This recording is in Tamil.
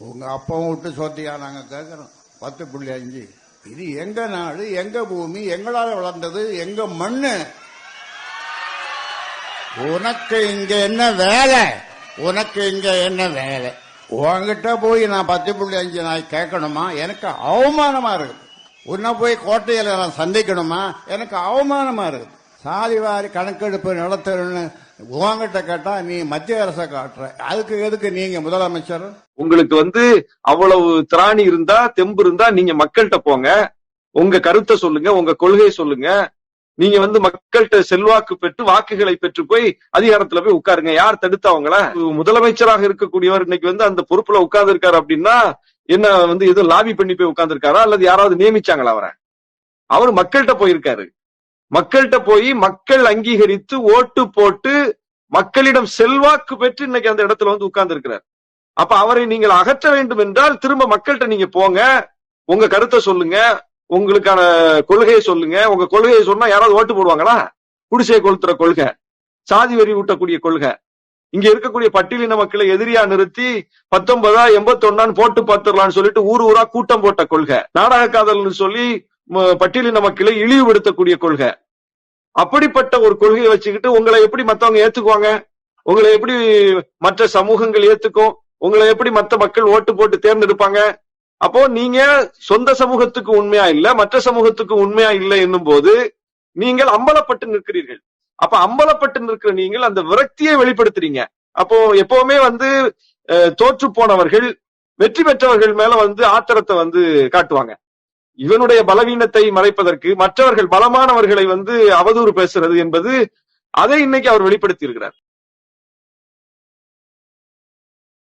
உங்க அப்பாவும் விட்டு சொத்தியா நாங்க கேட்கிறோம் 10.5. இது எங்க நாடு, எங்க பூமி, எங்களால வளர்ந்தது, எங்க மண்ணு. உனக்கு இங்க என்ன வேலை? உனக்கு இங்க என்ன வேலை? உன்கிட்ட போய் நான் 10.5 நான் கேட்கணுமா? எனக்கு அவமானமா இருக்குது. உன்ன போய் கோட்டையில நான் சந்திக்கணுமா? எனக்கு அவமானமா இருக்குது. சாதிவாரி கணக்கெடுப்பு நடத்தணும்னு உங்ககிட்ட கேட்டா நீ மத்திய அரசை காட்டுற. அதுக்கு எதுக்கு நீங்க முதலமைச்சர்? உங்களுக்கு அவ்வளவு திராணி இருந்தா, தெம்பு இருந்தா நீங்க மக்கள்கிட்ட போங்க, உங்க கருத்தை சொல்லுங்க, உங்க கொள்கையை சொல்லுங்க. நீங்க மக்கள்கிட்ட செல்வாக்கு பெற்று வாக்குகளை பெற்று போய் அதிகாரத்துல போய் உட்காருங்க. யார் தடுத்தா அவங்கள? முதலமைச்சராக இருக்கக்கூடியவர் இன்னைக்கு அந்த பொறுப்புல உட்கார்ந்து இருக்காரு அப்படின்னா என்ன எதுவும் லாபி பண்ணி போய் உட்கார்ந்து இருக்காரா அல்லது யாராவது நியமிச்சாங்களா அவரை? அவர் மக்கள்கிட்ட போயிருக்காரு. மக்கள்கிட்ட போய் மக்கள் அங்கீகரித்து ஓட்டு போட்டு மக்களிடம் செல்வாக்கு பெற்று இன்னைக்கு அந்த இடத்துல உட்கார்ந்து இருக்கிறார். அப்ப அவரை நீங்கள் அகற்ற வேண்டும் என்றால் திரும்ப மக்கள்கிட்ட நீங்க போங்க, உங்க கருத்தை சொல்லுங்க, உங்களுக்கான கொள்கையை சொல்லுங்க. உங்க கொள்கையை சொன்னா யாராவது ஓட்டு போடுவாங்களா? குடிசையை கொளுத்துற கொள்கை, சாதி வரி ஊட்டக்கூடிய கொள்கை, இங்க இருக்கக்கூடிய பட்டியலின மக்களை எதிரியா நிறுத்தி 1981 போட்டு பார்த்துடலாம்னு சொல்லிட்டு ஊர் ஊரா கூட்டம் போட்ட கொள்கை, நாடக காதல்னு சொல்லி பட்டியலின மக்களை இழிவுபடுத்தக்கூடிய கொள்கை. அப்படிப்பட்ட ஒரு கொள்கையை வச்சுக்கிட்டு உங்களை எப்படி மத்தவங்க ஏத்துக்குவாங்க? உங்களை எப்படி மற்ற சமூகங்கள் ஏத்துக்கும்? உங்களை எப்படி மற்ற மக்கள் ஓட்டு போட்டு தேர்ந்தெடுப்பாங்க? அப்போ நீங்க சொந்த சமூகத்துக்கு உண்மையா இல்ல, மற்ற சமூகத்துக்கு உண்மையா இல்லை என்னும் போது நீங்கள் அம்பலப்பட்டு நிற்கிறீர்கள். அப்ப அம்பலப்பட்டு நிற்கிற நீங்கள் அந்த விரக்தியை வெளிப்படுத்துறீங்க. அப்போ எப்பவுமே தோற்று போனவர்கள் வெற்றி பெற்றவர்கள் மேல ஆத்திரத்தை காட்டுவாங்க. இவனுடைய பலவீனத்தை மறைப்பதற்கு மற்றவர்கள் பலமானவர்களை அவதூறு பேசுறது என்பது அதை இன்னைக்கு அவர் வெளிப்படுத்தி இருக்கிறார்.